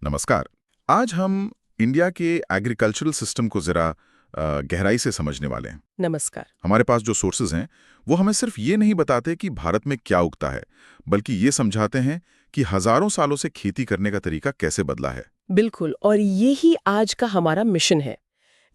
नमस्कार। आज हम इंडिया के एग्रीकल्चरल सिस्टम को जरा गहराई से समझने वाले हैं। नमस्कार। हमारे पास जो सोर्सेज हैं वो हमें सिर्फ ये नहीं बताते कि भारत में क्या उगता है, बल्कि ये समझाते हैं कि हजारों सालों से खेती करने का तरीका कैसे बदला है। बिल्कुल, और यही आज का हमारा मिशन है,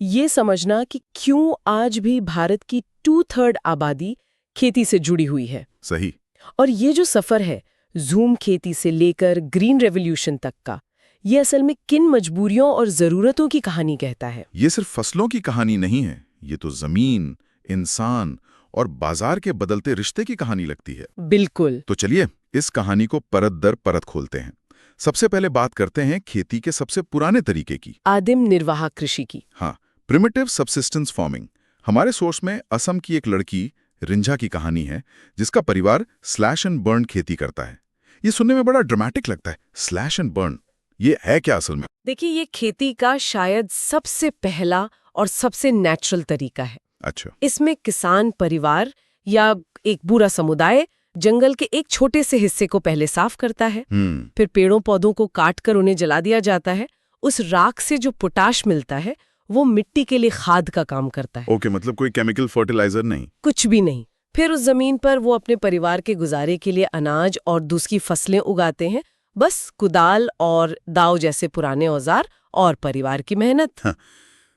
ये समझना कि क्यों आज भी भारत की 2/3 आबादी खेती से जुड़ी हुई है। सही। और ये जो सफर है, जूम खेती से लेकर ग्रीन रेवोल्यूशन तक का, ये असल में किन मजबूरियों और जरूरतों की कहानी कहता है। ये सिर्फ फसलों की कहानी नहीं है, ये तो जमीन, इंसान और बाजार के बदलते रिश्ते की कहानी लगती है। बिल्कुल। तो चलिए इस कहानी को परत दर परत खोलते हैं। सबसे पहले बात करते हैं खेती के सबसे पुराने तरीके की, आदिम निर्वाह कृषि की। हाँ, प्रिमिटिव सबसिस्टेंस फार्मिंग। हमारे सोर्स में असम की एक लड़की रिंझा की कहानी है, जिसका परिवार स्लैश एंड बर्न खेती करता है। ये सुनने में बड़ा ड्रामेटिक लगता है, स्लैश एंड बर्न। ये है क्या असल में? देखिए, ये खेती का शायद सबसे पहला और सबसे नेचुरल तरीका है। अच्छा। इसमें किसान परिवार या एक पूरा समुदाय जंगल के एक छोटे से हिस्से को पहले साफ करता है, फिर पेड़ों पौधों को काटकर उन्हें जला दिया जाता है। उस राख से जो पोटाश मिलता है वो मिट्टी के लिए खाद का काम करता है। ओके, मतलब कोई केमिकल फर्टिलाइजर नहीं? कुछ भी नहीं। फिर उस जमीन पर वो अपने परिवार के गुजारे के लिए अनाज और दूसरी फसलें उगाते हैं, बस कुदाल और दाव जैसे पुराने औजार और परिवार की मेहनत। हाँ।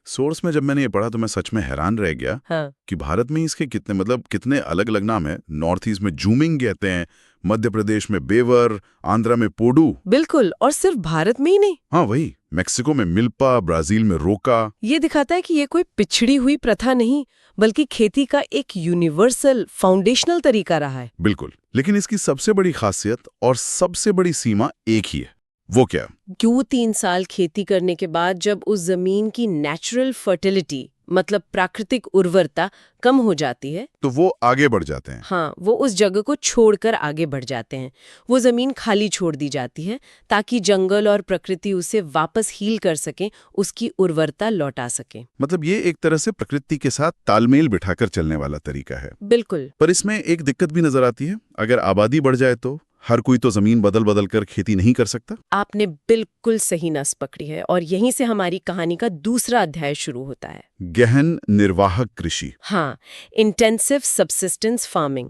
सोर्स में जब मैंने ये पढ़ा तो मैं सच में हैरान रह गया। हाँ। कि भारत में इसके कितने अलग अलग नाम है। नॉर्थ ईस्ट में जूमिंग कहते हैं, मध्य प्रदेश में बेवर, आंध्रा में पोडू। बिल्कुल, और सिर्फ भारत में ही नहीं। हाँ वही, मेक्सिको में मिल्पा, ब्राजील में रोका। ये दिखाता है कि ये कोई पिछड़ी हुई प्रथा नहीं, बल्कि खेती का एक यूनिवर्सल फाउंडेशनल तरीका रहा है। बिल्कुल, लेकिन इसकी सबसे बड़ी खासियत और सबसे बड़ी सीमा एक ही है। वो क्या? क्यों 3 साल खेती करने के बाद जब उस जमीन की नेचुरल फर्टिलिटी, मतलब प्राकृतिक उर्वरता कम हो जाती है, तो वो आगे बढ़ जाते हैं। हाँ, वो उस जगह को छोड़कर आगे बढ़ जाते हैं। वो जमीन खाली छोड़ दी जाती है ताकि जंगल और प्रकृति उसे वापस हील कर सके, उसकी उर्वरता लौटा सके। मतलब ये एक तरह से प्रकृति के साथ तालमेल बिठाकर चलने वाला तरीका है। बिल्कुल। पर इसमें एक दिक्कत भी नजर आती है। अगर आबादी बढ़ जाए तो हर कोई तो जमीन बदल बदल कर खेती नहीं कर सकता। आपने बिल्कुल सही नस पकड़ी है, और यहीं से हमारी कहानी का दूसरा अध्याय शुरू होता है। गहन निर्वाहक कृषि। हाँ, इंटेंसिव सबसिस्टेंस फार्मिंग।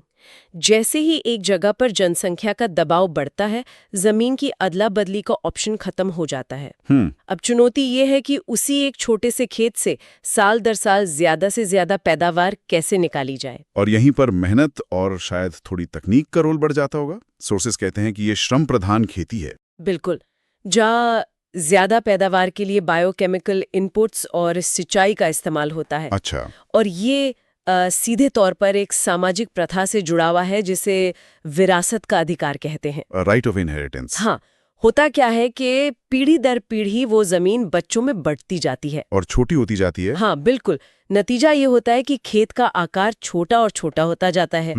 जैसे ही एक जगह पर जनसंख्या का दबाव बढ़ता है, जमीन की अदला बदली का ऑप्शन खत्म हो जाता है। अब चुनौती ये है कि उसी एक छोटे से खेत से साल दर साल ज्यादा से ज्यादा पैदावार कैसे निकाली जाए। और यहीं पर मेहनत और शायद थोड़ी तकनीक का रोल बढ़ जाता होगा। सोर्सेस कहते हैं कि ये श्रम प्रधान खेती है। बिल्कुल। जहाँ ज्यादा पैदावार के लिए बायोकेमिकल इनपुट्स और सिंचाई का इस्तेमाल होता है। अच्छा। और ये सीधे तौर पर एक सामाजिक प्रथा से जुड़ा हुआ है, जिसे विरासत का अधिकार कहते हैं। Right of inheritance. हाँ, होता क्या है कि पीढ़ी दर पीढ़ी वो जमीन बच्चों में बढ़ती जाती है और छोटी होती जाती है। हाँ बिल्कुल। नतीजा ये होता है कि खेत का आकार छोटा और छोटा होता जाता है,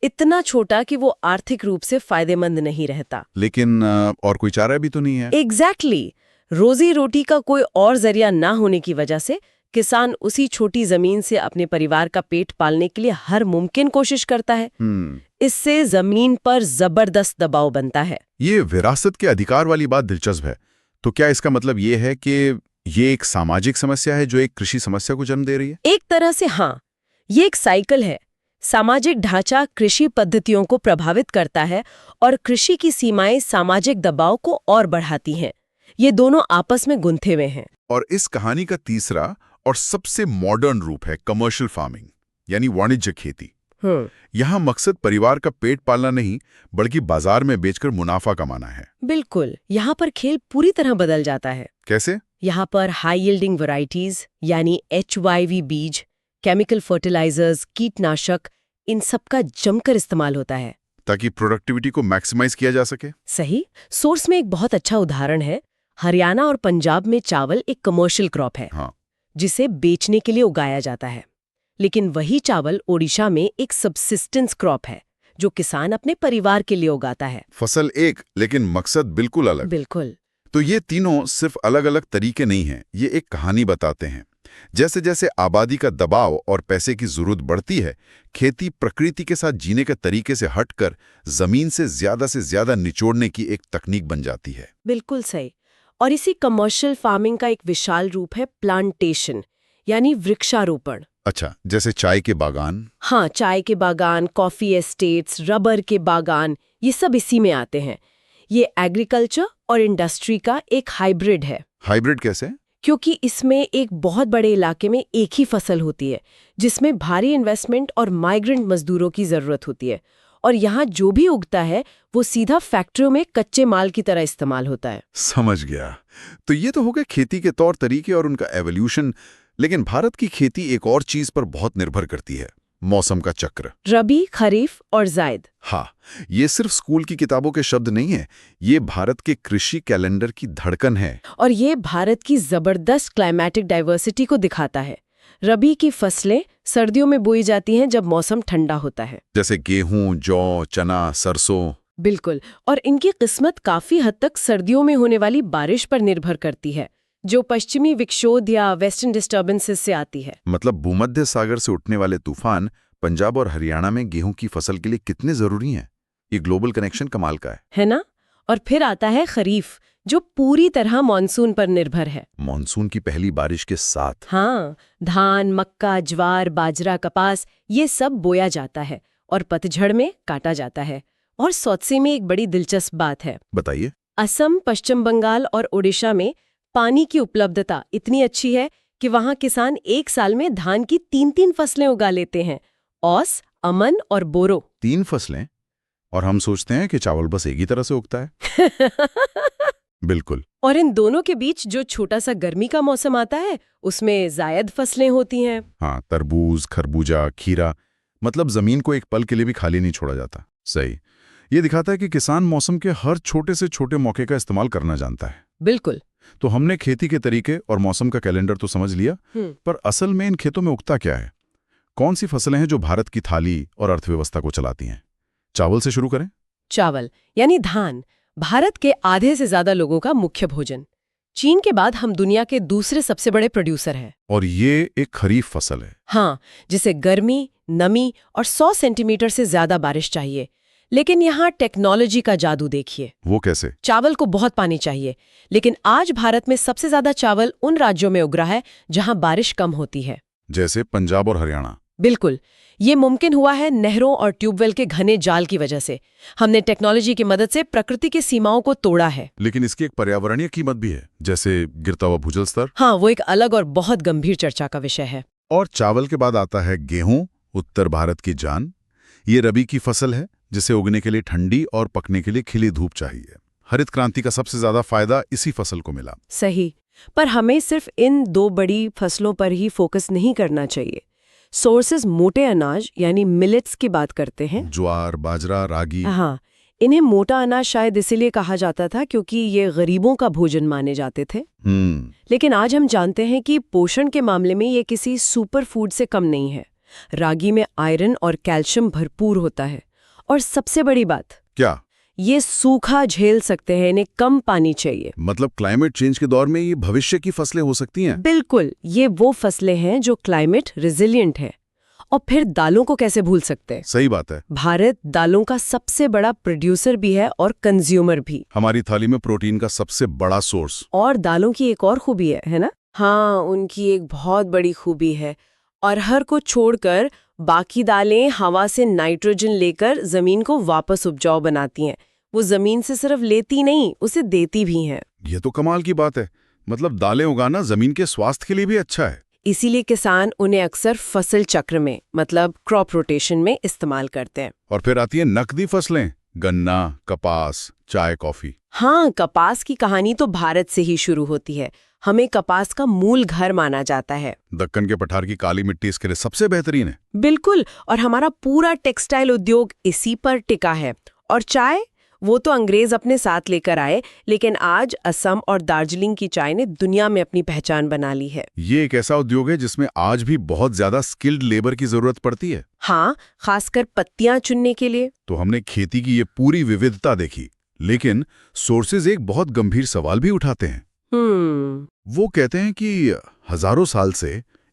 इतना छोटा कि वो आर्थिक रूप से फायदेमंद नहीं रहता। लेकिन और कोई चारा भी तो नहीं है। एग्जैक्टली। रोजी रोटी का कोई और जरिया ना होने की वजह से किसान उसी छोटी जमीन से अपने परिवार का पेट पालने के लिए हर मुमकिन कोशिश करता है। इससे जमीन पर जबरदस्त दबाव बनता है। ये विरासत के अधिकार वाली बात दिलचस्प है। तो क्या इसका मतलब ये है कि ये एक सामाजिक समस्या है जो एक कृषि समस्या को जन्म दे रही है? एक तरह से हाँ, ये एक साइकिल है। सामाजिक ढांचा कृषि पद्धतियों को प्रभावित करता है और कृषि की सीमाएं सामाजिक दबाव को और बढ़ाती हैं। ये दोनों आपस में गुंथे हुए हैं। और इस कहानी का तीसरा और सबसे मॉडर्न रूप है कमर्शियल फार्मिंग, यानी वाणिज्य खेती। यहाँ मकसद परिवार का पेट पालना नहीं, बल्कि बाजार में बेचकर मुनाफा कमाना है। बिल्कुल। यहाँ पर खेल पूरी तरह बदल जाता है। कैसे? यहाँ पर हाई यील्डिंग वैरायटीज यानी HYV बीज, केमिकल फर्टिलाइजर्स, कीटनाशक, इन सब का जमकर इस्तेमाल होता है ताकि प्रोडक्टिविटी को मैक्सिमाइज किया जा सके। सही। सोर्स में एक बहुत अच्छा उदाहरण है। हरियाणा और पंजाब में चावल एक कमर्शियल क्रॉप है, हाँ, जिसे बेचने के लिए उगाया जाता है। लेकिन वही चावल ओडिशा में एक सबसिस्टेंस क्रॉप है, जो किसान अपने परिवार के लिए उगाता है। फसल एक, लेकिन मकसद बिल्कुल अलग। बिल्कुल। तो ये तीनों सिर्फ अलग अलग तरीके नहीं हैं, ये एक कहानी बताते हैं। जैसे जैसे आबादी का दबाव और पैसे की जरूरत बढ़ती है, खेती प्रकृति के साथ जीने के तरीके से हटकर जमीन से ज्यादा निचोड़ने की एक तकनीक बन जाती है। बिल्कुल सही। और इसी कमर्शियल फार्मिंग का एक विशाल रूप है प्लांटेशन, यानी वृक्षारोपण। अच्छा, जैसे चाय के बागान। हाँ, चाय के बागान, कॉफी एस्टेट्स, रबर के बागान, ये सब इसी में आते हैं। ये एग्रीकल्चर और इंडस्ट्री का एक हाइब्रिड है। हाइब्रिड कैसे? क्योंकि इसमें एक बहुत बड़े इलाके में एक ही फसल होती है, जिसमें भारी इन्वेस्टमेंट और माइग्रेंट मजदूरों की जरूरत होती है, और यहाँ जो भी उगता है वो सीधा फैक्ट्रियों में कच्चे माल की तरह इस्तेमाल होता है। समझ गया। तो ये तो हो गए खेती के तौर तरीके और उनका एवोल्यूशन, लेकिन भारत की खेती एक और चीज पर बहुत निर्भर करती है, मौसम का चक्र। रबी, खरीफ और जायद। हाँ, ये सिर्फ स्कूल की किताबों के शब्द नहीं है, ये भारत के कृषि कैलेंडर की धड़कन है। और ये भारत की जबरदस्त क्लाइमेटिक डाइवर्सिटी को दिखाता है। रबी की फसलें सर्दियों में बोई जाती हैं जब मौसम ठंडा होता है, जैसे गेहूं, जौ, चना, सरसों। बिल्कुल। और इनकी किस्मत काफी हद तक सर्दियों में होने वाली बारिश पर निर्भर करती है, जो पश्चिमी विक्षोभ या वेस्टर्न डिस्टर्बेंसेस से आती है। मतलब भूमध्य सागर से उठने वाले तूफान पंजाब और हरियाणा में गेहूं की फसल के लिए कितने जरूरी हैं? ये ग्लोबल कनेक्शन कमाल का है ना? और फिर आता है खरीफ, जो पूरी तरह मानसून पर निर्भर है। मानसून की पहली बारिश के साथ। हाँ, धान, मक्का, ज्वार, बाजरा, कपास, ये सब बोया जाता है और पतझड़ में काटा जाता है। और सौतसे में एक बड़ी दिलचस्प बात है। बताइए। असम, पश्चिम बंगाल और ओडिशा में पानी की उपलब्धता इतनी अच्छी है कि वहाँ किसान एक साल में धान की 3-3 फसलें उगा लेते हैं, औस, अमन और बोरो। 3 फसलें? और हम सोचते हैं कि चावल बस एक ही तरह से उगता है। बिल्कुल। और इन दोनों के बीच जो छोटा सा गर्मी का मौसम आता है, उसमें जायद फसलें होती हैं। हाँ, तरबूज, खरबूजा, खीरा, मतलब जमीन को एक पल के लिए भी खाली नहीं छोड़ा जाता। सही। ये दिखाता है कि किसान मौसम के हर छोटे से छोटे मौके का इस्तेमाल करना जानता है। बिल्कुल। तो हमने खेती के तरीके और मौसम का कैलेंडर तो समझ लिया, पर असल में इन खेतों में उगता क्या है? कौन सी फसलें हैं जो भारत की थाली और अर्थव्यवस्था को चलाती हैं? चावल से शुरू करें। चावल यानी धान, भारत के आधे से ज्यादा लोगों का मुख्य भोजन। चीन के बाद हम दुनिया के दूसरे सबसे बड़े प्रोड्यूसर हैं। और ये एक खरीफ फसल है। हाँ, जिसे गर्मी, नमी और 100 सेंटीमीटर से ज्यादा बारिश चाहिए। लेकिन यहाँ टेक्नोलॉजी का जादू देखिए। वो कैसे? चावल को बहुत पानी चाहिए, लेकिन आज भारत में सबसे ज्यादा चावल उन राज्यों में उग रहा है जहाँ बारिश कम होती है, जैसे पंजाब और हरियाणा। बिल्कुल। ये मुमकिन हुआ है नहरों और ट्यूबवेल के घने जाल की वजह से। हमने टेक्नोलॉजी की मदद से प्रकृति की सीमाओं को तोड़ा है। लेकिन इसकी एक पर्यावरणीय कीमत भी है, जैसे गिरता हुआ भूजल स्तर। हाँ, वो एक अलग और बहुत गंभीर चर्चा का विषय है। और चावल के बाद आता है गेहूं, उत्तर भारत की जान। ये रबी की फसल है, जिसे उगने के लिए ठंडी और पकने के लिए खिली धूप चाहिए। हरित क्रांति का सबसे ज्यादा फायदा इसी फसल को मिला। सही। पर हमें सिर्फ इन 2 बड़ी फसलों पर ही फोकस नहीं करना चाहिए। सोर्सेज मोटे अनाज यानी मिलेट्स की बात करते हैं। ज्वार, बाजरा, रागी। हाँ, इन्हें मोटा अनाज शायद इसीलिए कहा जाता था क्योंकि ये गरीबों का भोजन माने जाते थे। लेकिन आज हम जानते हैं कि पोषण के मामले में ये किसी सुपर फूड से कम नहीं है। रागी में आयरन और कैल्शियम भरपूर होता है। और सबसे बड़ी बात, क्या? ये सूखा झेल सकते हैं, इन्हें कम पानी चाहिए। मतलब क्लाइमेट चेंज के दौर में ये भविष्य की फसलें हो सकती हैं। बिल्कुल, ये वो फसलें हैं जो क्लाइमेट रेजिलिएंट है। और फिर दालों को कैसे भूल सकते हैं? सही बात है। भारत दालों का सबसे बड़ा प्रोड्यूसर भी है और कंज्यूमर भी। हमारी थाली में प्रोटीन का सबसे बड़ा सोर्स। और दालों की एक और खूबी है ना? हाँ, उनकी एक बहुत बड़ी खूबी है। अरहर को छोड़कर बाकी दालें हवा से नाइट्रोजन लेकर जमीन को वापस उपजाऊ बनाती हैं। वो जमीन से सिर्फ लेती नहीं, उसे देती भी हैं। ये तो कमाल की बात है। मतलब दालें उगाना जमीन के स्वास्थ्य के लिए भी अच्छा है। इसीलिए किसान उन्हें अक्सर फसल चक्र में, मतलब क्रॉप रोटेशन में इस्तेमाल करते हैं। और फिर आती है नकदी फसलें, गन्ना, कपास, चाय, कॉफी। हाँ, कपास की कहानी तो भारत से ही शुरू होती है। हमें कपास का मूल घर माना जाता है। दक्कन के पठार की काली मिट्टी इसके लिए सबसे बेहतरीन है। बिल्कुल। और हमारा पूरा टेक्सटाइल उद्योग इसी पर टिका है। और चाय, वो तो अंग्रेज अपने साथ लेकर आए, लेकिन आज असम और दार्जिलिंग की चाय ने दुनिया में अपनी पहचान बना ली है। ये एक ऐसा उद्योग है जिसमें आज भी बहुत ज्यादा स्किल्ड लेबर की जरूरत पड़ती है। हाँ, खासकर पत्तियां चुनने के लिए। तो हमने खेती की ये पूरी विविधता देखी, लेकिन सोर्सेज एक बहुत गंभीर सवाल भी उठाते हैं। वो कहते हैं कि हजारों साल से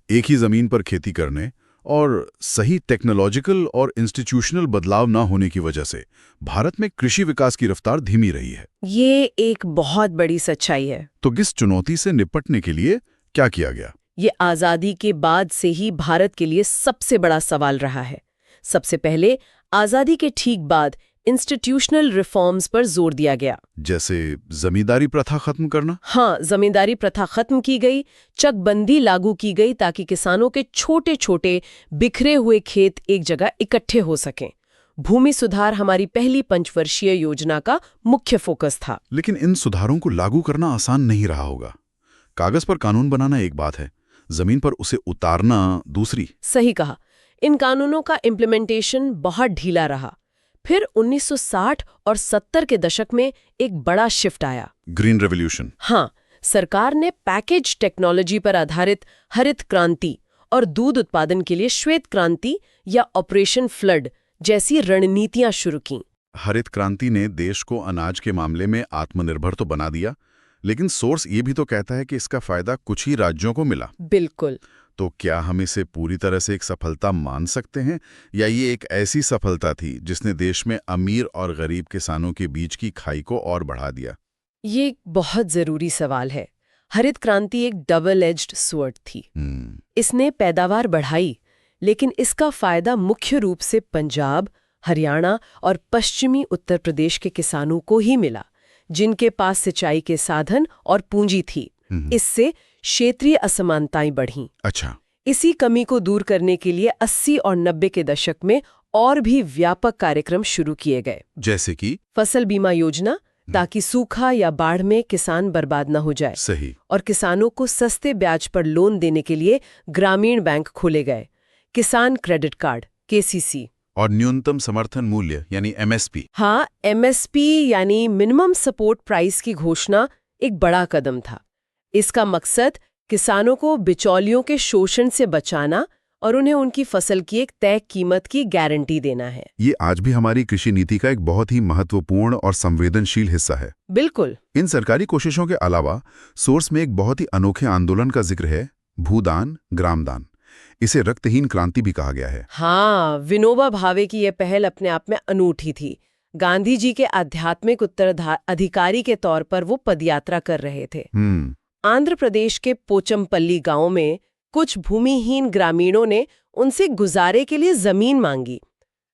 एक ही जमीन पर खेती करने और सही टेक्नोलॉजिकल और इंस्टीट्यूशनल बदलाव ना होने की वजह से भारत में कृषि विकास की रफ्तार धीमी रही है। ये एक बहुत बड़ी सच्चाई है। तो इस चुनौती से निपटने के लिए क्या किया गया? ये आजादी के बाद से ही भारत के लिए सबसे बड़ा सवाल रहा है। सबसे पहले आजादी के ठीक बाद इंस्टीट्यूशनल रिफॉर्म्स पर जोर दिया गया। जैसे जमींदारी प्रथा खत्म करना? हाँ, जमींदारी प्रथा खत्म की गई, चकबंदी लागू की गई ताकि किसानों के छोटे छोटे बिखरे हुए खेत एक जगह इकट्ठे हो सकें। भूमि सुधार हमारी पहली पंचवर्षीय योजना का मुख्य फोकस था। लेकिन इन सुधारों को लागू करना आसान नहीं रहा होगा। कागज पर कानून बनाना एक बात है, जमीन पर उसे उतारना दूसरी। सही कहा। इन कानूनों का इम्प्लीमेंटेशन बहुत ढीला रहा। फिर 1960 और 70 के दशक में एक बड़ा शिफ्ट आया, ग्रीन रेवोल्यूशन। हाँ, सरकार ने पैकेज टेक्नोलॉजी पर आधारित हरित क्रांति और दूध उत्पादन के लिए श्वेत क्रांति या ऑपरेशन फ्लड जैसी रणनीतियां शुरू की। हरित क्रांति ने देश को अनाज के मामले में आत्मनिर्भर तो बना दिया, लेकिन सोर्स ये भी तो कहता है कि इसका फायदा कुछ ही राज्यों को मिला। बिल्कुल। तो क्या हम इसे पूरी तरह से एक सफलता मान सकते हैं, या ये एक ऐसी सफलता थी जिसने देश में अमीर और गरीब किसानों के बीच की खाई को और बढ़ा दिया? ये एक बहुत जरूरी सवाल है। हरित क्रांति एक डबल एज्ड स्वॉर्ड थी। इसने पैदावार बढ़ाई, लेकिन इसका फायदा मुख्य रूप से पंजाब, हरियाणा और पश्चिमी उत्तर प्रदेश के किसानों को ही मिला, जिनके पास सिंचाई के साधन और पूंजी थी। इससे क्षेत्रीय असमानताएं बढ़ीं। अच्छा। इसी कमी को दूर करने के लिए 80 और 90 के दशक में और भी व्यापक कार्यक्रम शुरू किए गए, जैसे कि फसल बीमा योजना, ताकि सूखा या बाढ़ में किसान बर्बाद न हो जाए। सही। और किसानों को सस्ते ब्याज पर लोन देने के लिए ग्रामीण बैंक खोले गए, किसान क्रेडिट कार्ड KCC। और न्यूनतम समर्थन मूल्य यानी MSP। हाँ, MSP यानी मिनिमम सपोर्ट प्राइस की घोषणा एक बड़ा कदम था। इसका मकसद किसानों को बिचौलियों के शोषण से बचाना और उन्हें उनकी फसल की एक तय कीमत की गारंटी देना है। ये आज भी हमारी कृषि नीति का एक बहुत ही महत्वपूर्ण और संवेदनशील हिस्सा है। बिल्कुल। इन सरकारी कोशिशों के अलावा सोर्स में एक बहुत ही अनोखे आंदोलन का जिक्र है, भूदान ग्रामदान। इसे रक्तहीन क्रांति भी कहा गया है। हाँ, विनोबा भावे की यह पहल अपने आप में अनूठी थी। गांधी जी के आध्यात्मिक उत्तराधिकारी के तौर पर वो पदयात्रा कर रहे थे। आंध्र प्रदेश के पोचमपल्ली गांव में कुछ भूमिहीन ग्रामीणों ने उनसे गुजारे के लिए जमीन मांगी।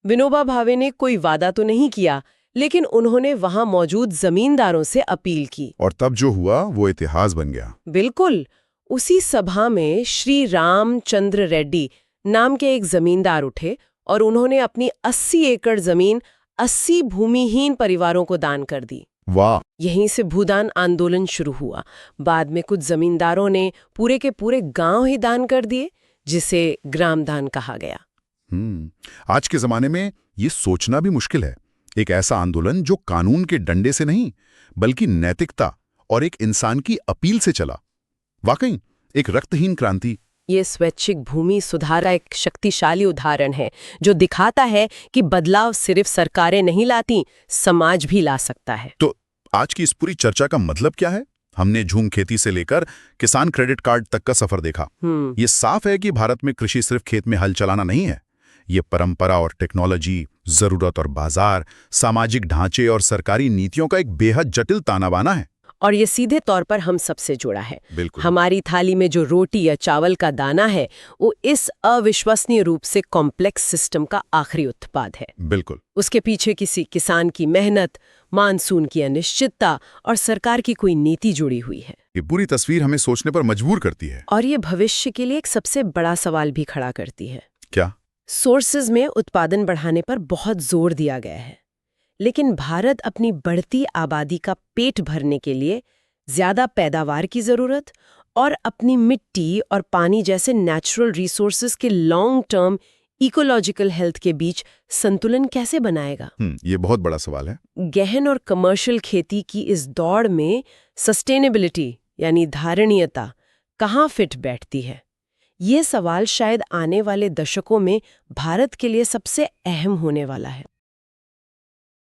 विनोबा भावे ने कोई वादा तो नहीं किया, लेकिन उन्होंने वहां मौजूद जमींदारों से अपील की। और तब जो हुआ वो इतिहास बन गया। बिल्कुल। उसी सभा में श्री रामचंद्र रेड्डी नाम के एक जमींदार उठे और उन्होंने अपनी 80 एकड़ जमीन 80 भूमिहीन परिवारों को दान कर दी। वाह। यहीं से भूदान आंदोलन शुरू हुआ। बाद में कुछ जमींदारों ने पूरे के पूरे गांव ही दान कर दिए, जिसे ग्रामदान कहा गया। आज के जमाने में ये सोचना भी मुश्किल है, एक ऐसा आंदोलन जो कानून के डंडे से नहीं बल्कि नैतिकता और एक इंसान की अपील से चला। वाकई एक रक्तहीन क्रांति। ये स्वैच्छिक भूमि सुधार का एक शक्तिशाली उदाहरण है, जो दिखाता है कि बदलाव सिर्फ सरकारें नहीं लाती, समाज भी ला सकता है। तो आज की इस पूरी चर्चा का मतलब क्या है? हमने झूम खेती से लेकर किसान क्रेडिट कार्ड तक का सफर देखा। ये साफ है कि भारत में कृषि सिर्फ खेत में हल चलाना नहीं है। ये परंपरा और टेक्नोलॉजी, जरूरत और बाजार, सामाजिक ढांचे और सरकारी नीतियों का एक बेहद जटिल ताना बाना है। और ये सीधे तौर पर हम सबसे जुड़ा है। बिल्कुल। हमारी थाली में जो रोटी या चावल का दाना है, वो इस अविश्वसनीय रूप से कॉम्प्लेक्स सिस्टम का आखिरी उत्पाद है। बिल्कुल। उसके पीछे किसी किसान की मेहनत, मानसून की अनिश्चितता और सरकार की कोई नीति जुड़ी हुई है। ये पूरी तस्वीर हमें सोचने पर मजबूर करती है। और ये भविष्य के लिए एक सबसे बड़ा सवाल भी खड़ा करती है। क्या? सोर्सेज में उत्पादन बढ़ाने पर बहुत जोर दिया गया है, लेकिन भारत अपनी बढ़ती आबादी का पेट भरने के लिए ज्यादा पैदावार की जरूरत और अपनी मिट्टी और पानी जैसे नेचुरल रिसोर्सेज के लॉन्ग टर्म इकोलॉजिकल हेल्थ के बीच संतुलन कैसे बनाएगा? ये बहुत बड़ा सवाल है। गहन और कमर्शियल खेती की इस दौड़ में सस्टेनेबिलिटी यानी धारणीयता कहाँ फिट बैठती है? ये सवाल शायद आने वाले दशकों में भारत के लिए सबसे अहम होने वाला है।